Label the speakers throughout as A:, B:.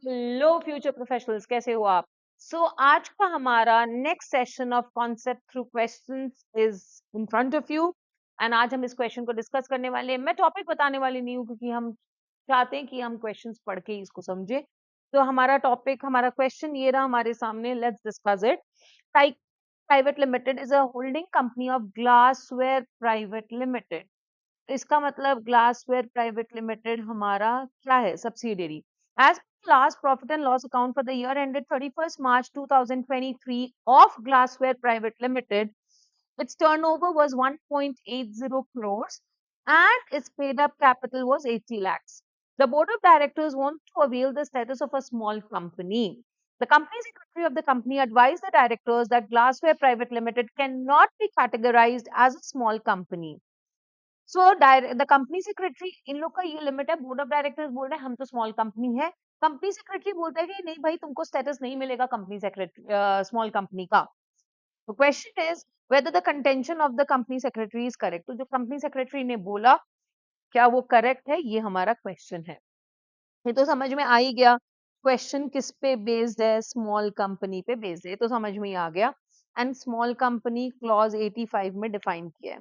A: Hello future professionals, कैसे हो आप? आज का हमारा next session of concept through questions is in front of you. And आज हम इस क्वेश्चन को डिस्कस करने वाले हैं। मैं टॉपिक बताने वाली नहीं हूँ क्योंकि हम चाहते हैं कि हम क्वेश्चंस पढ़ के ही इसको समझे। तो हमारा टॉपिक, हमारा क्वेश्चन ये रहा हमारे सामने। Let's discuss it. Tyke private limited is a holding company of glassware private limited. इसका मतलब ग्लासवेयर प्राइवेट लिमिटेड हमारा क्या है? Subsidiary. As last profit and loss account for the year ended 31st March 2023 of Glassware Private Limited, its turnover was 1.80 crores and its paid up capital was 80 lakhs. The board of directors want to avail the status of a small company. The company secretary of the company advised the directors that Glassware Private Limited cannot be categorized as a small company. The company secretary, इन लोग का ये limit है। Board of directors बोल रहे हैं हम तो स्मॉल कंपनी है। कंपनी सेक्रेटरी बोलता है कि नहीं भाई, तुमको स्टेटस नहीं मिलेगा कंपनी सेक्रेटरी स्मॉल कंपनी का। तो question is whether the contention of the company secretary is correct. तो जो कंपनी सेक्रेटरी ने बोला, क्या वो करेक्ट है? ये हमारा क्वेश्चन है। ये तो समझ में आ ही गया। क्वेश्चन किस पे बेस्ड है? स्मॉल कंपनी पे बेस्ड है, तो समझ में ही आ गया। एंड स्मॉल कंपनी क्लॉज 85 में डिफाइन किया है।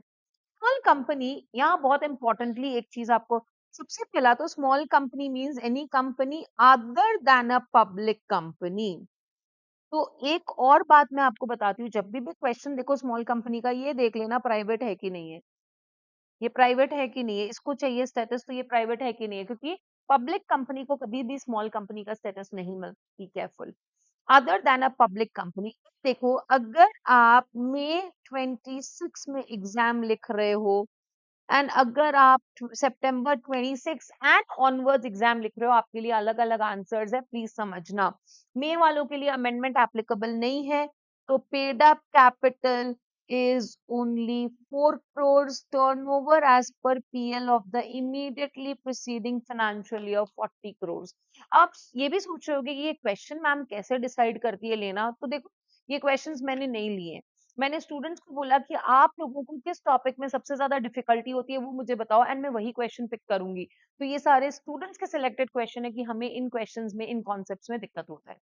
A: स्मॉल कंपनी, यहाँ बहुत इंपॉर्टेंटली एक चीज आपको, सबसे पहला तो small company means any company other than a public company. तो एक और बात मैं आपको बताती हूँ, जब भी क्वेश्चन देखो स्मॉल कंपनी का, ये देख लेना प्राइवेट है कि नहीं है। ये प्राइवेट है कि नहीं है, इसको चाहिए स्टेटस, तो ये प्राइवेट है कि नहीं है, क्योंकि पब्लिक कंपनी को कभी भी स्मॉल कंपनी का स्टेटस नहीं मिलती। Careful. Other than a public company. देखो, अगर आप मई 26 में एग्जाम लिख रहे हो एंड अगर आप सितंबर 26 एंड ऑनवर्ड्स एग्जाम लिख रहे हो, आपके लिए अलग अलग आंसर्स है, प्लीज समझना। मे वालों के लिए अमेंडमेंट एप्लीकेबल नहीं है। तो paid up capital is only 4 crores turnover as per PL of the immediately preceding financial year 40 crores। आप ये भी सोच रहे होगे कि ये क्वेश्चन मैम कैसे डिसाइड करती है लेना। तो देखो, ये क्वेश्चंस मैंने नहीं लिए। मैंने स्टूडेंट्स को बोला कि आप लोगों को किस टॉपिक में सबसे ज्यादा डिफिकल्टी होती है वो मुझे बताओ, एंड मैं वही क्वेश्चन पिक करूंगी। तो ये सारे स्टूडेंट्स के सिलेक्टेड क्वेश्चन है कि हमें इन क्वेश्चंस में, इन कॉन्सेप्ट्स में दिक्कत होता है।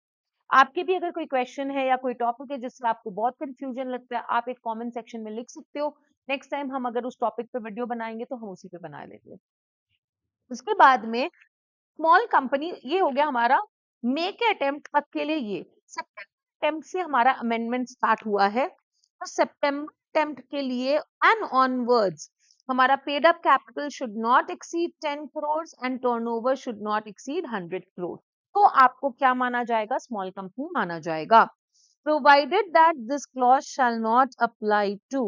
A: आपके भी अगर कोई क्वेश्चन है या कोई टॉपिक है जिससे आपको बहुत कंफ्यूजन लगता है, आप एक कमेंट सेक्शन में लिख सकते हो। नेक्स्ट टाइम हम अगर उस टॉपिक पे वीडियो बनाएंगे तो हम उसी पे बना लेंगे। उसके बाद में स्मॉल कंपनी, ये हो गया हमारा मेक अटेम्प्ट तक के लिए। ये सितंबर अटेम्प्ट से हमारा अमेंडमेंट स्टार्ट हुआ है। तो सितंबर अटेम्प्ट के लिए एंड ऑनवर्ड्स हमारा paid up capital should not exceed 10 crore and turnover should not exceed 100 crore. तो आपको क्या माना जाएगा? स्मॉल कंपनी माना जाएगा। Provided that this clause shall not apply to,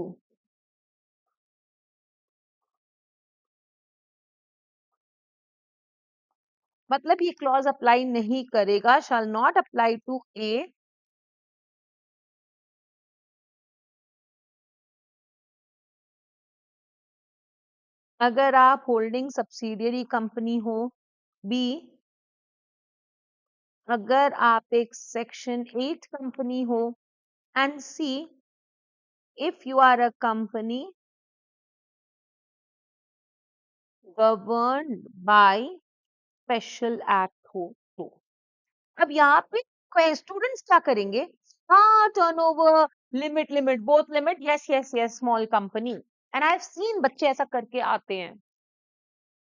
A: मतलब ये क्लॉज अप्लाई नहीं करेगा। Shall not apply to A, अगर आप होल्डिंग सब्सिडियरी कंपनी हो। बी, अगर आप एक सेक्शन 8 कंपनी हो। And C, if you are a company governed by special act हो तो। अब यहाँ पे स्टूडेंट्स क्या करेंगे? हाँ, turnover limit, limit both limit, yes yes yes small company. And I have seen बच्चे ऐसा करके आते हैं।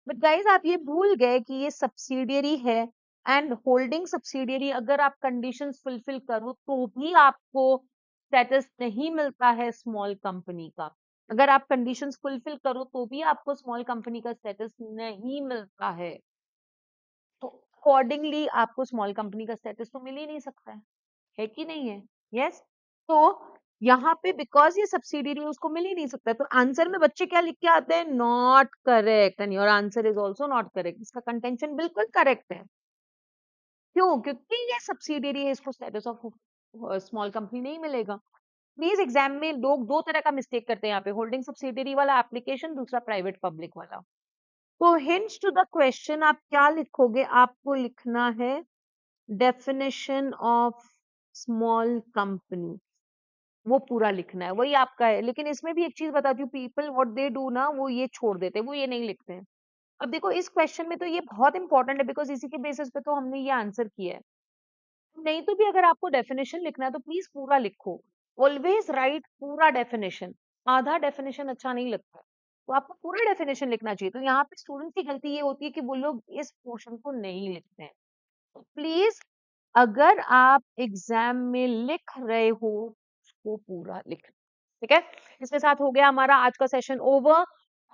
A: बट गाइस, आप ये भूल गए कि ये सब्सिडियरी है। एंड होल्डिंग सब्सिडियरी, अगर आप कंडीशंस फुलफिल करो तो भी आपको स्टेटस नहीं मिलता है स्मॉल कंपनी का। अगर आप कंडीशंस फुलफिल करो तो भी आपको स्मॉल कंपनी का स्टेटस नहीं मिलता है। तो अकॉर्डिंगली आपको स्मॉल कंपनी का स्टेटस तो मिल ही नहीं सकता है कि नहीं है? यस। तो यहाँ पे बिकॉज ये सब्सिडियरी है, उसको मिल ही नहीं सकता। तो आंसर में बच्चे क्या लिख के आते हैं? Not correct, and your answer is also not correct. इसका कंटेंशन बिल्कुल करेक्ट है। क्यों? क्योंकि ये सब्सिडियरी है, इसको स्टेटस ऑफ स्मॉल कंपनी नहीं मिलेगा। प्लीज, एग्जाम में लोग दो तरह का मिस्टेक करते हैं यहाँ पे, होल्डिंग सब्सिडियरी वाला एप्लीकेशन, दूसरा प्राइवेट पब्लिक वाला। तो हिंट्स टू द क्वेश्चन आप क्या लिखोगे? आपको लिखना है डेफिनेशन ऑफ स्मॉल कंपनी, वो पूरा लिखना है, वही आपका है। लेकिन इसमें भी एक चीज बताती हूँ, पीपल व्हाट दे डू ना, वो ये छोड़ देते हैं, वो ये नहीं लिखते हैं। अब देखो इस क्वेश्चन में तो ये बहुत इंपॉर्टेंट है बिकॉज इसी के बेसिस पे तो हमने ये आंसर किया है। नहीं तो भी अगर आपको डेफिनेशन लिखना है तो प्लीज पूरा लिखो। ऑलवेज राइट पूरा डेफिनेशन, आधा डेफिनेशन अच्छा नहीं लगता, तो आपको पूरा डेफिनेशन लिखना चाहिए। तो यहाँ पे स्टूडेंट की गलती ये होती है कि वो लोग इस पोर्शन को नहीं लिखते हैं। तो प्लीज अगर आप एग्जाम में लिख रहे हो उसको पूरा लिखना, ठीक है। इसके साथ हो गया हमारा आज का सेशन ओवर।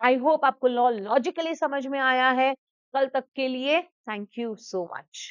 A: आई होप आपको लॉ लॉजिकली समझ में आया है। कल तक के लिए थैंक यू सो मच।